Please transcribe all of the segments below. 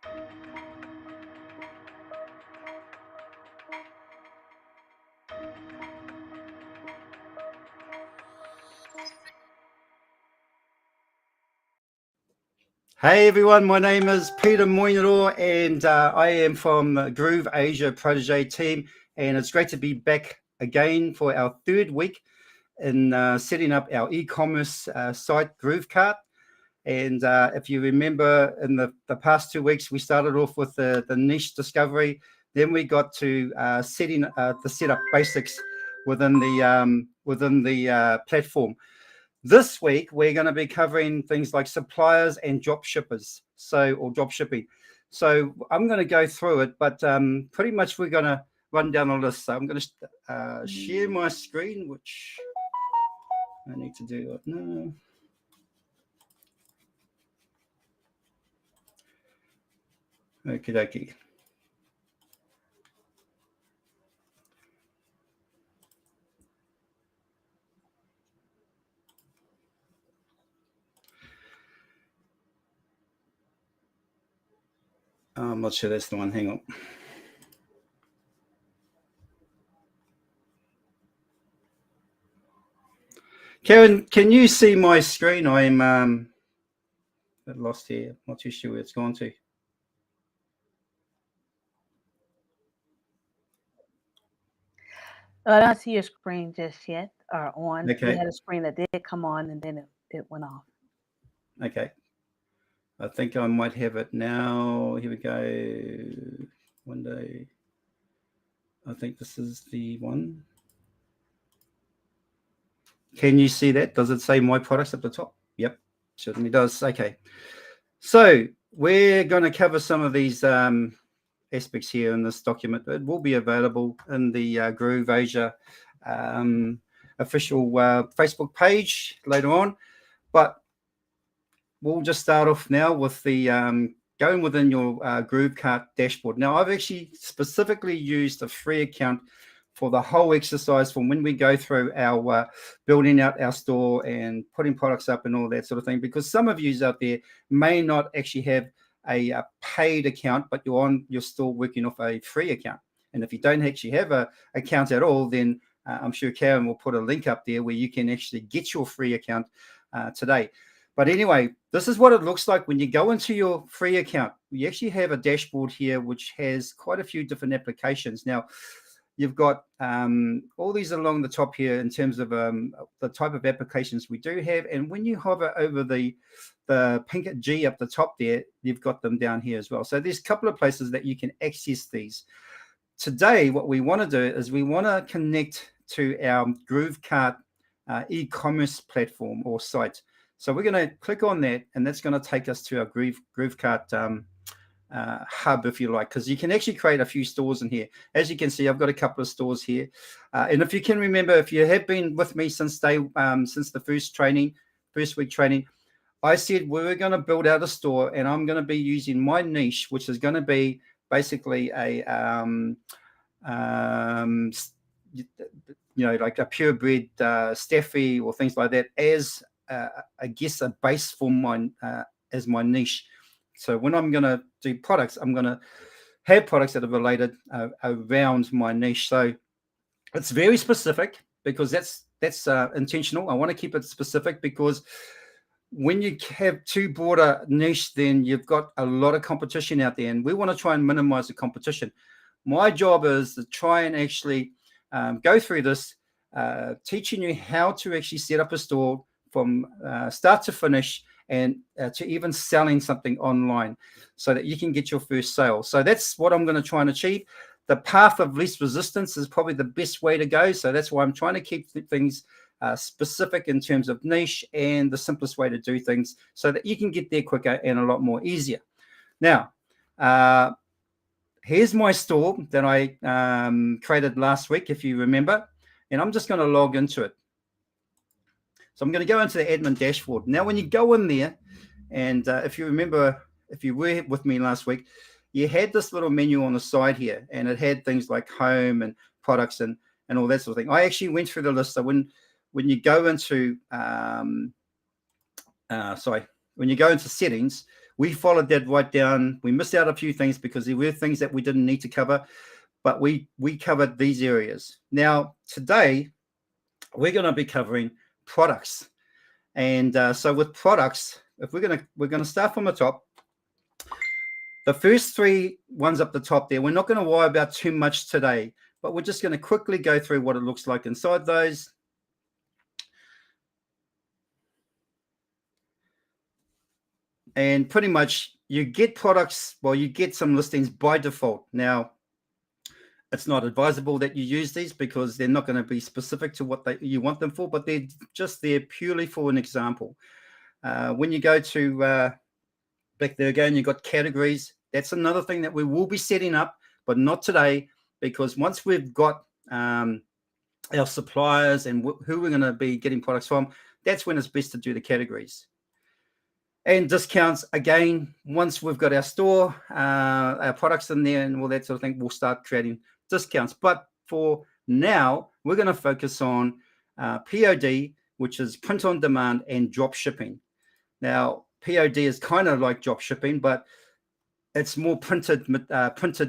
Hey everyone, my name is Peter Moinero and I am from GrooveAsia Protege team, and it's great to be back again for our third week in setting up our e-commerce site GrooveCart. And if you remember, in the past 2 weeks, we started off with the niche discovery. Then we got to setting the setup basics within the platform. This week, we're going to be covering things like suppliers and drop shippers, or drop shipping. So I'm going to go through it, but pretty much we're going to run down a list. So I'm going to share my screen, which I need to do. No. Okie dokie. I'm not sure that's the one. Hang on. Karen, can you see my screen? I'm a bit lost here. Not too sure where it's gone to. I don't see your screen just yet or on. Okay. We had a screen that did come on and then it went off. Okay. I think I might have it now. Here we go. Window. I think this is the one. Can you see that? Does it say my products at the top? Yep, certainly does. Okay. So we're going to cover some of these aspects here in this document. It will be available in the GrooveAsia official Facebook page later on. But we'll just start off now with the going within your GrooveCart dashboard. Now, I've actually specifically used a free account for the whole exercise from when we go through our building out our store and putting products up and all that sort of thing, because some of you out there may not actually have a paid account, but you're still working off a free account. And if you don't actually have a account at all, then I'm sure Karen will put a link up there where you can actually get your free account today. But anyway, this is what it looks like when you go into your free account. You actually have a dashboard here, which has quite a few different applications. Now, you've got all these along the top here in terms of the type of applications we do have. And when you hover over the pink G up the top there, you've got them down here as well. So there's a couple of places that you can access these. Today, what we want to do is we want to connect to our GrooveCart e-commerce platform or site. So we're going to click on that, and that's going to take us to our GrooveCart hub, if you like, because you can actually create a few stores in here. As you can see, I've got a couple of stores here. And if you can remember, if you have been with me since the first week training, I said we were going to build out a store, and I'm going to be using my niche, which is going to be basically a like a purebred staffy or things like that as I guess a base for mine as my niche. So when I'm going to do products, I'm going to have products that are related around my niche. So it's very specific because that's intentional. I want to keep it specific because when you have too broad a niche, then you've got a lot of competition out there, and we want to try and minimize the competition. My job is to try and actually go through this, teaching you how to actually set up a store from start to finish, and to even selling something online so that you can get your first sale. So that's what I'm going to try and achieve. The path of least resistance is probably the best way to go. So that's why I'm trying to keep things specific in terms of niche and the simplest way to do things so that you can get there quicker and a lot more easier. Now, here's my store that I created last week, if you remember, and I'm just going to log into it. So I'm going to go into the admin dashboard. Now, when you go in there, and if you remember, if you were with me last week, you had this little menu on the side here, and it had things like home and products and all that sort of thing. I actually went through the list. So when you go into when you go into settings, we followed that right down. We missed out a few things because there were things that we didn't need to cover, but we covered these areas. Now, today, we're going to be covering products. And so with products, if we're going to start from the top. The first three ones up the top there, we're not going to worry about too much today, but we're just going to quickly go through what it looks like inside those. And pretty much you get products, well, you get some listings by default. Now, it's not advisable that you use these because they're not going to be specific to what you want them for, but they're just there purely for an example. When you go to back there again, you've got categories. That's another thing that we will be setting up, but not today, because once we've got our suppliers and who we're going to be getting products from, that's when it's best to do the categories. And discounts, again, once we've got our store, our products in there and all that sort of thing, we'll start creating discounts. But for now, we're going to focus on POD, which is print on demand, and drop shipping. Now, POD is kind of like drop shipping, but it's more printed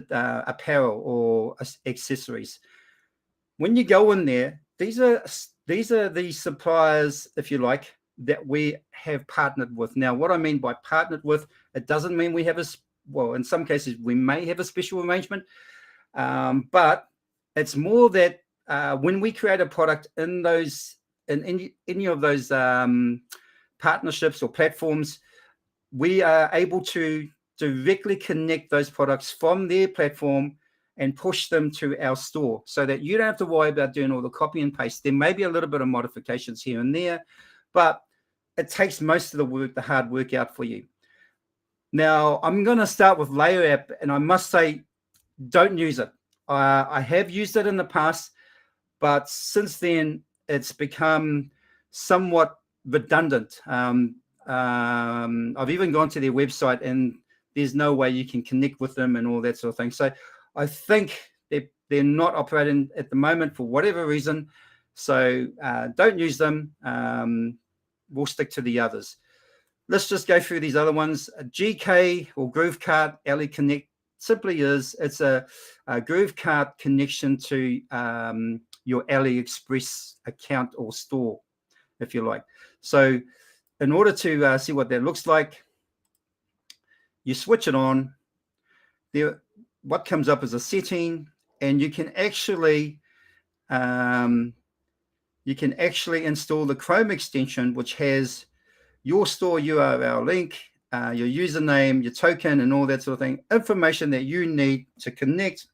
apparel or accessories. When you go in there, these are the suppliers, if you like, that we have partnered with. Now, what I mean by partnered with, it doesn't mean we have in some cases we may have a special arrangement, but it's more that when we create a product in any of those partnerships or platforms, we are able to directly connect those products from their platform and push them to our store so that you don't have to worry about doing all the copy and paste. There may be a little bit of modifications here and there, but it takes most of the hard work out for you. Now, I'm going to start with Layer App, and I must say, don't use it. I have used it in the past, but since then, it's become somewhat redundant. I've even gone to their website, and there's no way you can connect with them and all that sort of thing. So I think they're not operating at the moment for whatever reason. So don't use them. We'll stick to the others. Let's just go through these other ones. GK or GrooveCart Ali Connect simply it's a GrooveCart connection to your AliExpress account or store, if you like. So in order to see what that looks like, you switch it on. There, what comes up is a setting, and you can actually install the Chrome extension, which has your store URL link, your username, your token, and all that sort of thing, information that you need to connect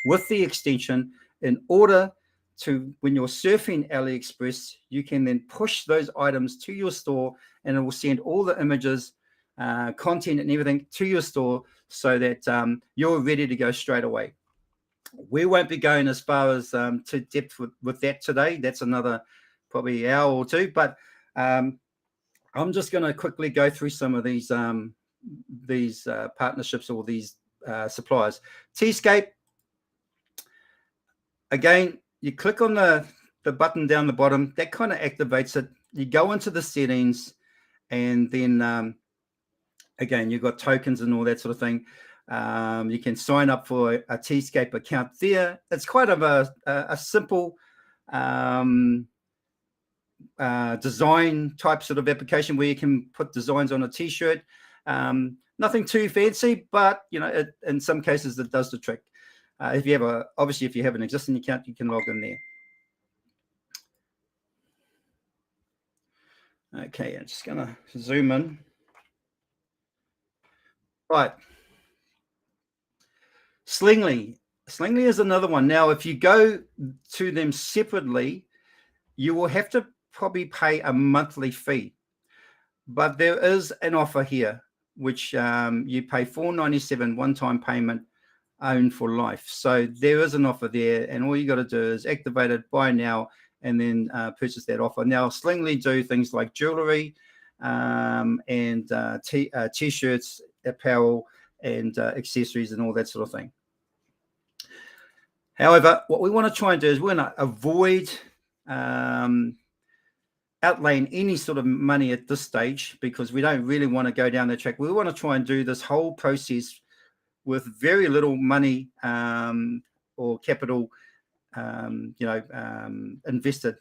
with the extension in order to, when you're surfing AliExpress, you can then push those items to your store, and it will send all the images, content, and everything to your store so that you're ready to go straight away. We won't be going as far as to depth with that today. That's another probably hour or two, but I'm just going to quickly go through some of these partnerships or these suppliers. Tscape, again, you click on the button down the bottom, that kind of activates it. You go into the settings, and then again, you've got tokens and all that sort of thing. You can sign up for a Tscape account there. It's quite of a simple design type sort of application where you can put designs on a t-shirt. Nothing too fancy, but in some cases it does the trick. If you have an existing account, you can log in there. Okay, I'm just gonna zoom in. Right. Slingly is another one. Now, if you go to them separately, you will have to probably pay a monthly fee. But there is an offer here, which you pay $4.97 one-time payment, owned for life. So there is an offer there, and all you got to do is activate it, buy now, and then purchase that offer. Now, Slingly do things like jewelry and t-shirts, apparel, and accessories, and all that sort of thing. However, what we want to try and do is we're going to avoid outlaying any sort of money at this stage, because we don't really want to go down that track. We want to try and do this whole process with very little money or capital, invested,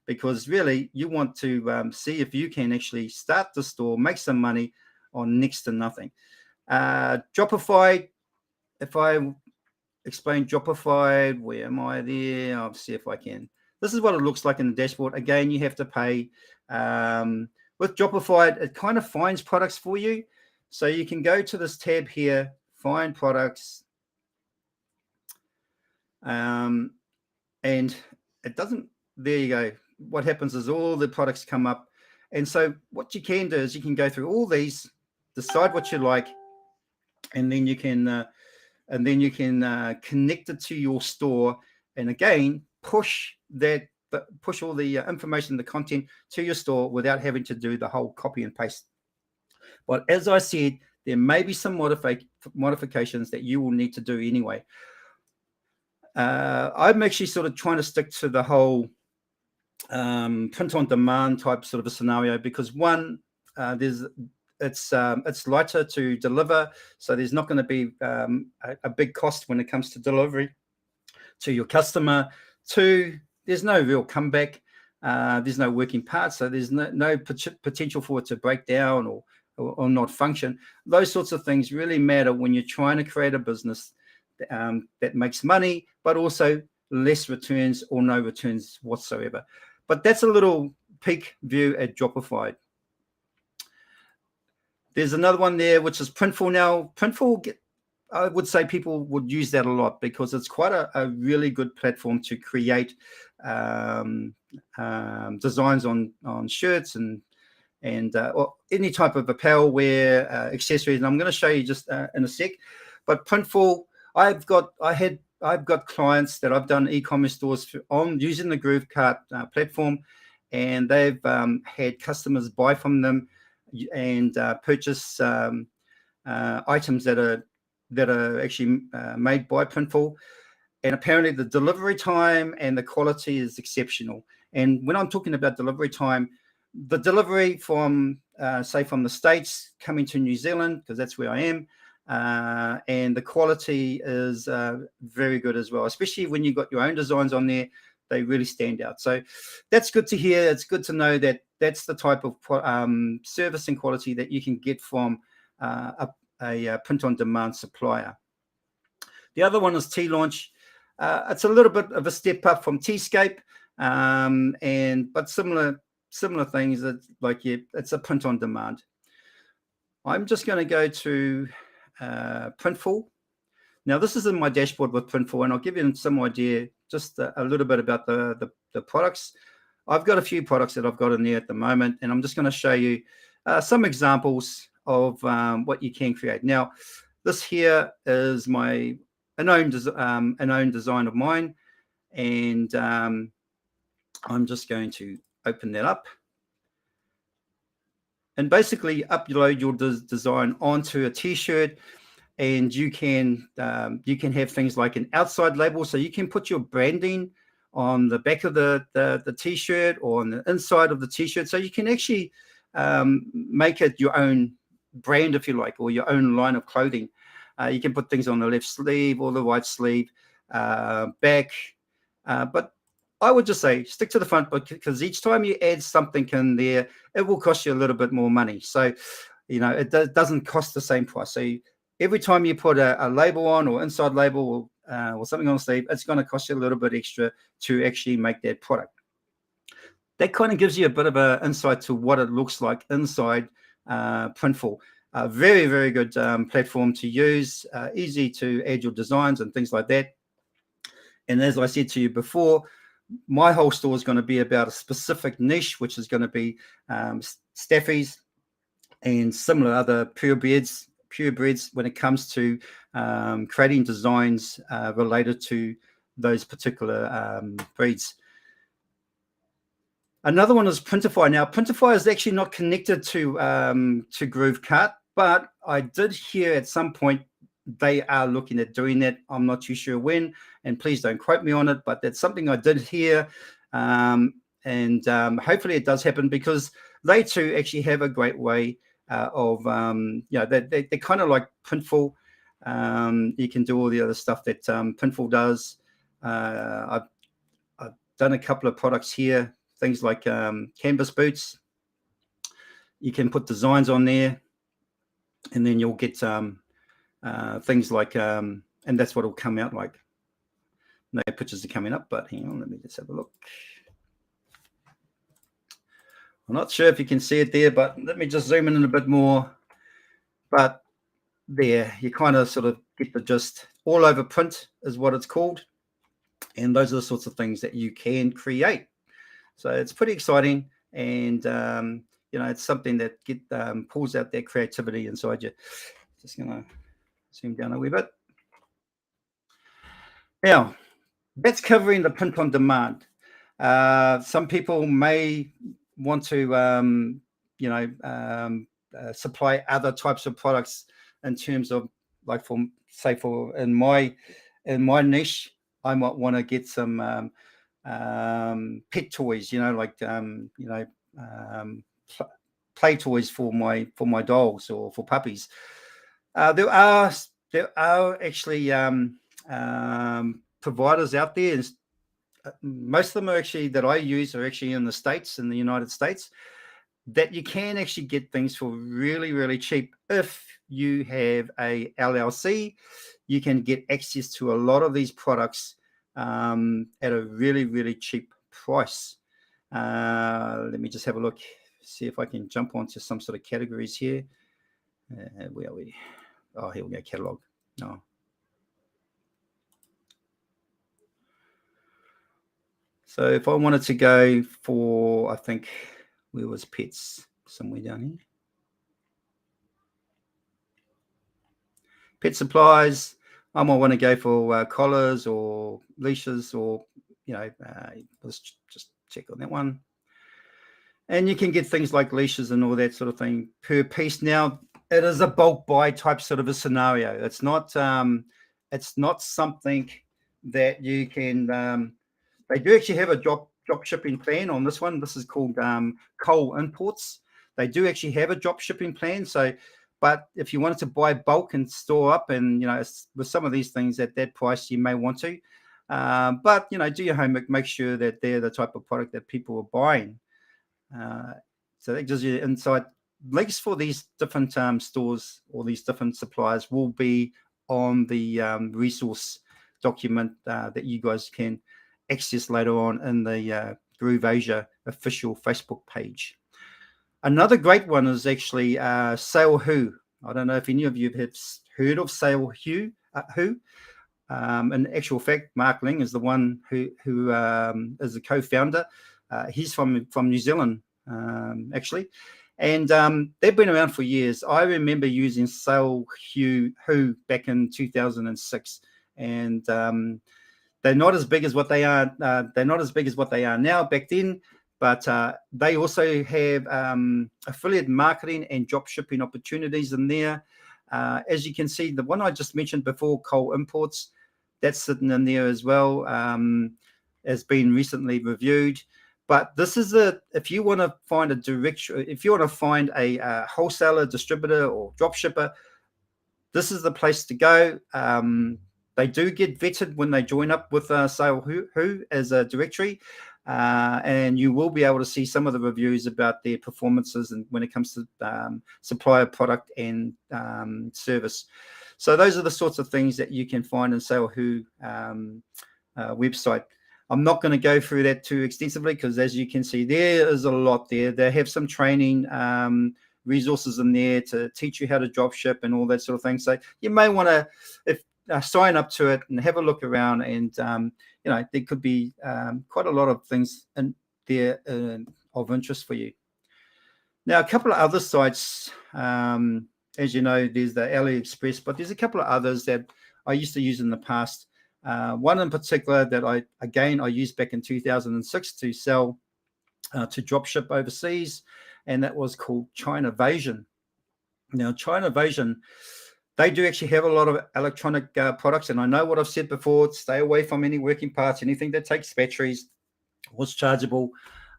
because really you want to see if you can actually start the store, make some money on next to nothing. Dropify, if I explain Dropify, where am I there? I'll see if I can. This is what it looks like in the dashboard. Again, you have to pay. With Dropify, it kind of finds products for you. So you can go to this tab here, find products. And it doesn't, there you go. What happens is all the products come up. And so what you can do is you can go through all these, decide what you like, and then you can connect it to your store, and again push all the information, the content to your store without having to do the whole copy and paste. But as I said, there may be some modifications that you will need to do anyway. I'm actually sort of trying to stick to the whole print on demand type sort of a scenario, because one, it's lighter to deliver, so there's not going to be a big cost when it comes to delivery to your customer. Two, there's no real comeback, there's no working parts, so there's no potential for it to break down or not function. Those sorts of things really matter when you're trying to create a business that makes money, but also less returns or no returns whatsoever. But that's a little peek view at Dropify. There's another one there, which is Printful. Now, Printful, I would say people would use that a lot because it's quite a really good platform to create designs on shirts and or any type of apparel wear, accessories. And I'm going to show you just in a sec. But Printful, I've got clients that I've done e-commerce stores on using the GrooveCart platform, and they've had customers buy from them and purchase items that are actually made by Printful. And apparently the delivery time and the quality is exceptional. And when I'm talking about delivery time, the delivery from say from the States coming to New Zealand, because that's where I am, and the quality is very good as well, especially when you've got your own designs on there. They really stand out. So that's good to hear. It's good to know that that's the type of service and quality that you can get from a print-on-demand supplier. The other one is T-Launch. It's a little bit of a step up from Tscape, but similar things. It's a print-on-demand. I'm just going to go to Printful. Now, this is in my dashboard with Printful, and I'll give you some idea, just a little bit about the products. I've got a few products that I've got in there at the moment, and I'm just going to show you some examples of what you can create. Now, this here is an own design of mine, and I'm just going to open that up. And basically upload your design onto a t-shirt, and you can have things like an outside label, so you can put your branding on the back of the t-shirt or on the inside of the t-shirt, so you can actually make it your own brand, if you like, or your own line of clothing. You can put things on the left sleeve or the right sleeve, back, but I would just say stick to the front, because each time you add something in there, it will cost you a little bit more money. So, it doesn't cost the same price. So every time you put a label on, or inside label, or something on the sleeve, it's going to cost you a little bit extra to actually make that product. That kind of gives you a bit of an insight to what it looks like inside Printful. Very, very good platform to use, easy to add your designs and things like that. And as I said to you before, my whole store is going to be about a specific niche, which is going to be staffies and similar other purebreds when it comes to creating designs related to those particular breeds. Another one is Printify. Now, Printify is actually not connected to GrooveCart, but I did hear at some point they are looking at doing that. I'm not too sure when, and please don't quote me on it, but that's something I did hear. and hopefully it does happen, because they too actually have a great way of they're kind of like Printful. You can do all the other stuff that Printful does. I've done a couple of products here, things like canvas boots. You can put designs on there, and then you'll get things like, and that's what it'll come out like. No pictures are coming up, but hang on, let me just have a look. I'm not sure if you can see it there, but let me just zoom in a bit more. But there, you kind of sort of get the gist. All over print is what it's called. And those are the sorts of things that you can create. So it's pretty exciting. And, it's something that pulls out that creativity inside you. Just going to zoom down a wee bit. Now, that's covering the print on demand. Some people may want to, supply other types of products in terms of, like, in my niche, I might want to get some pet toys, play toys for my dogs or for puppies. There are actually providers out there, and most of them are actually that I use are actually in the United States, that you can actually get things for really, really cheap. If you have a LLC, you can get access to a lot of these products at a really, really cheap price. Let me just have a look, see if I can jump onto some sort of categories here. Where are we? Oh, here we go, catalog. No. So if I wanted to go for, I think, where was pets? Somewhere down here. Pet supplies. I might want to go for collars or leashes, or, let's just check on that one. And you can get things like leashes and all that sort of thing per piece. Now, it is a bulk buy type sort of a scenario. It's not something that you can. They do actually have a drop shipping plan on this one. This is called Coal Imports. They do actually have a drop shipping plan. So, but if you wanted to buy bulk and store up, and with some of these things at that price, you may want to. But do your homework. Make sure that they're the type of product that people are buying. So that gives you insight. Links for these different stores or these different suppliers will be on the resource document that you guys can access later on in the GrooveAsia official Facebook page. Another great one is actually SaleWho. I don't know if any of you have heard of SaleWho. In actual fact, Mark Ling is the one who is the co-founder. He's from New Zealand, actually. And they've been around for years. I remember using SaleWho back in 2006. And they're not as big as what they are. They're not as big as what they are now back then. But they also have affiliate marketing and drop shipping opportunities in there. As you can see, the one I just mentioned before, Coal Imports, that's sitting in there as well, has been recently reviewed. But this is if you want to find a wholesaler, distributor, or drop shipper, this is the place to go. They do get vetted when they join up with SaleWho as a directory. And you will be able to see some of the reviews about their performances and when it comes to supplier product and service. So those are the sorts of things that you can find in SaleWho website. I'm not going to go through that too extensively, because as you can see, there is a lot there. They have some training resources in there to teach you how to drop ship and all that sort of thing. So you may want to sign up to it and have a look around, and there could be quite a lot of things in there of interest for you. Now, a couple of other sites, as you know, there's the AliExpress, but there's a couple of others that I used to use in the past. One in particular that I used back in 2006 to sell to dropship overseas, and that was called ChinaVasion. Now, ChinaVasion, they do actually have a lot of electronic products, and I know what I've said before: stay away from any working parts, anything that takes batteries, was chargeable.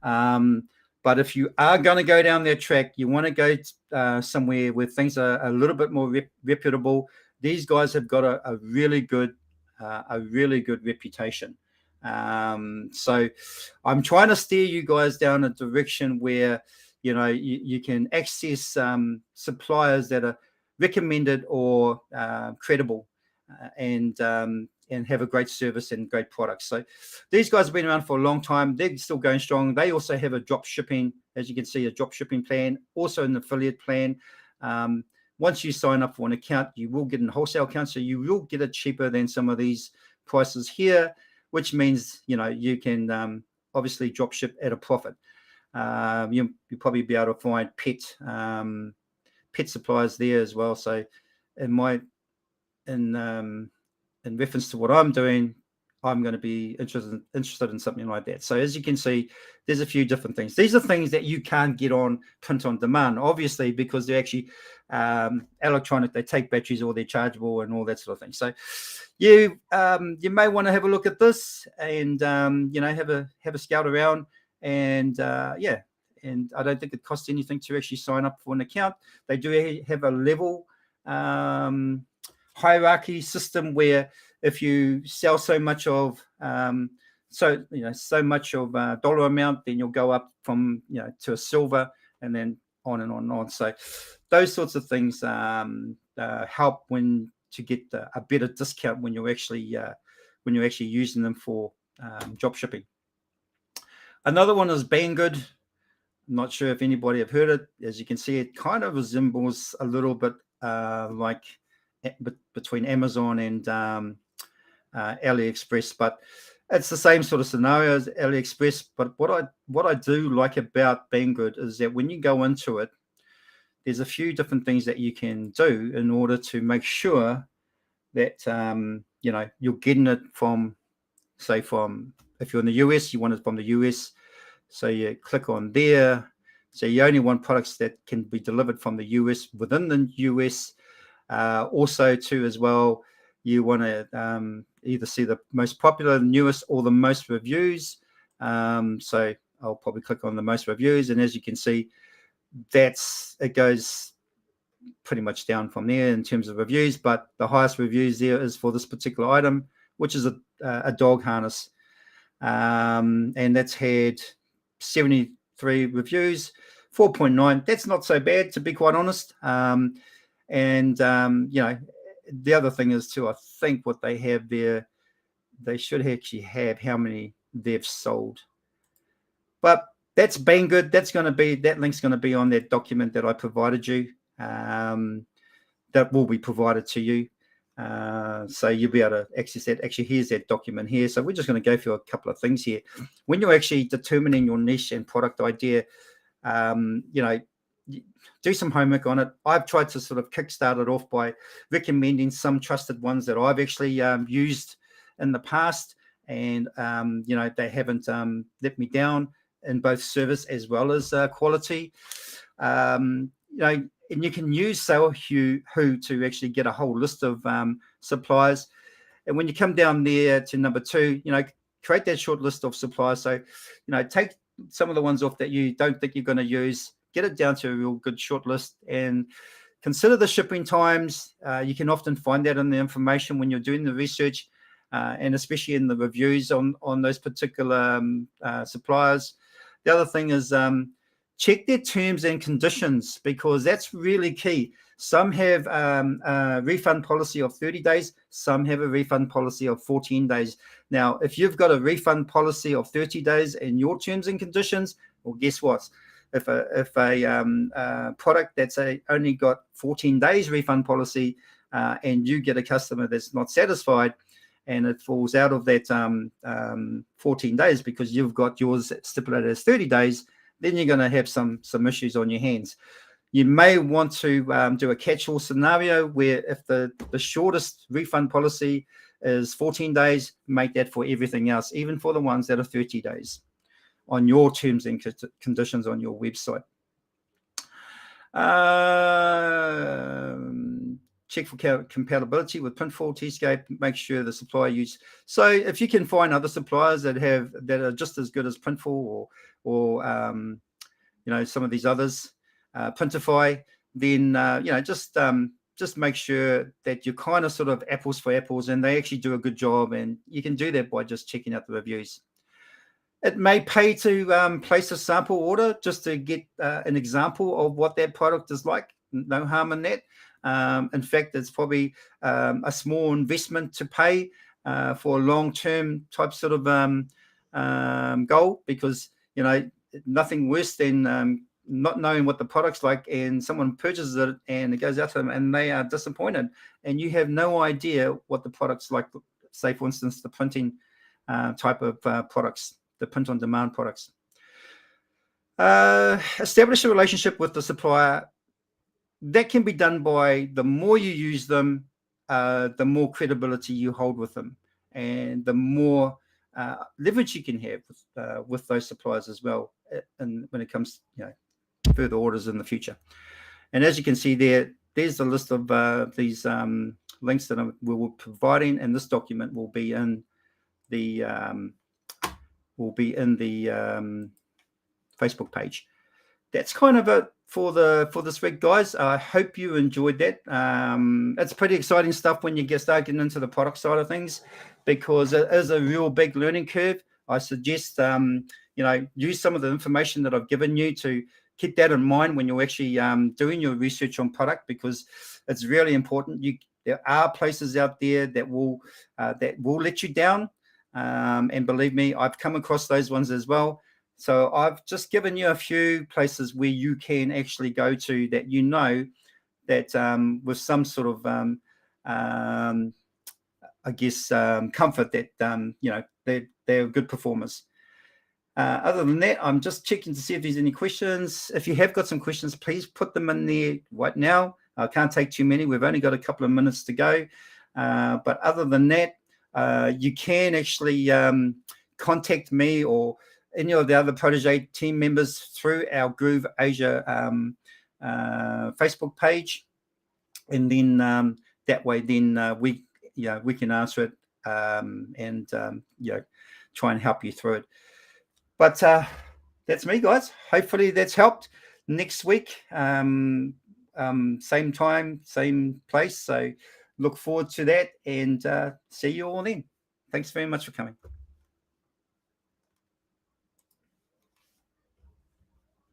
But if you are going to go down that track, you want to go somewhere where things are a little bit more reputable. These guys have got a really good reputation. So I'm trying to steer you guys down a direction where you can access suppliers that are recommended or credible, and have a great service and great products. So these guys have been around for a long time. They're still going strong. They also have a drop shipping, as you can see, a drop shipping plan, also an affiliate plan. Once you sign up for an account, you will get a wholesale account, so you will get it cheaper than some of these prices here, which means you can obviously drop ship at a profit. You'll probably be able to find pet suppliers there as well. So in reference to what I'm doing, I'm going to be interested in something like that. So as you can see, there's a few different things. These are things that you can't get on print on demand, obviously, because they're actually electronic. They take batteries, or they're chargeable and all that sort of thing. So you may want to have a look at this and have a scout around. And and I don't think it costs anything to actually sign up for an account. They do have a level hierarchy system where if you sell so much of so much of a dollar amount, then you'll go up from to a silver, and then on and on and on. So those sorts of things help to get a better discount when you're actually using them for drop shipping. Another one is Banggood. I'm not sure if anybody have heard it. As you can see, it kind of resembles a little bit like between Amazon and AliExpress, but it's the same sort of scenario as AliExpress. But what I do like about Banggood is that when you go into it, there's a few different things that you can do in order to make sure that you're getting it from if you're in the US, you want it from the US. So you click on there. So you only want products that can be delivered from the US within the US. Also, too, as well, you want to either see the most popular, newest, or the most reviews. So I'll probably click on the most reviews, and as you can see, it goes pretty much down from there in terms of reviews. But the highest reviews there is for this particular item, which is a dog harness, and that's had 73 reviews, 4.9. That's not so bad, to be quite honest. And the other thing is too, I think what they have there, they should actually have how many they've sold. But that's Banggood. That link's going to be on that document that I provided you. That will be provided to you. So you'll be able to access that. Actually, here's that document here. So we're just going to go through a couple of things here. When you're actually determining your niche and product idea, do some homework on it. I've tried to sort of kickstart it off by recommending some trusted ones that I've actually used in the past, and they haven't let me down in both service as well as quality. And you can use Who to actually get a whole list of suppliers. And when you come down there to number 2, create that short list of suppliers. So, take some of the ones off that you don't think you're going to use, get it down to a real good short list, and consider the shipping times. You can often find that in the information when you're doing the research, and especially in the reviews on those particular suppliers. The other thing is check their terms and conditions, because that's really key. Some have a refund policy of 30 days. Some have a refund policy of 14 days. Now, if you've got a refund policy of 30 days in your terms and conditions, well, guess what? If a product that's only got 14 days refund policy, and you get a customer that's not satisfied, and it falls out of that 14 days because you've got yours stipulated as 30 days, then you're going to have some issues on your hands. You may want to do a catch-all scenario where if the shortest refund policy is 14 days, make that for everything else, even for the ones that are 30 days on your terms and conditions on your website. check for compatibility with Printful, Tscape, make sure the supplier use. So if you can find other suppliers that are just as good as Printful or some of these others, Printify, then just make sure that you're kind of sort of apples for apples, and they actually do a good job, and you can do that by just checking out the reviews. It may pay to place a sample order just to get an example of what that product is like. No harm in that. In fact, it's probably a small investment to pay for a long-term type sort of goal, because nothing worse than not knowing what the product's like, and someone purchases it and it goes out to them and they are disappointed, and you have no idea what the product's like. Say, for instance, the printing type of products, the print-on-demand products. Establish a relationship with the supplier. That can be done by the more you use them, the more credibility you hold with them, and the more leverage you can have with those suppliers as well, and when it comes further orders in the future. And as you can see there's a list of these links that we're providing, and this document will be in the Facebook page. That's kind of it for this week, guys. I hope you enjoyed that. It's pretty exciting stuff when you start getting into the product side of things, because it is a real big learning curve. I suggest use some of the information that I've given you to keep that in mind when you're actually doing your research on product, because it's really important. There are places out there that will let you down, and believe me, I've come across those ones as well. So I've just given you a few places where you can actually go to that that with some sort of comfort that they're good performers. Other than that, I'm just checking to see if there's any questions. If you have got some questions, please put them in there right now. I can't take too many. We've only got a couple of minutes to go. But other than that, you can actually contact me or any of the other Protege team members through our GrooveAsia Facebook page, and then that way, we can answer it and try and help you through it. But that's me, guys. Hopefully that's helped. Next week, same time, same place. So look forward to that, and see you all then. Thanks very much for coming.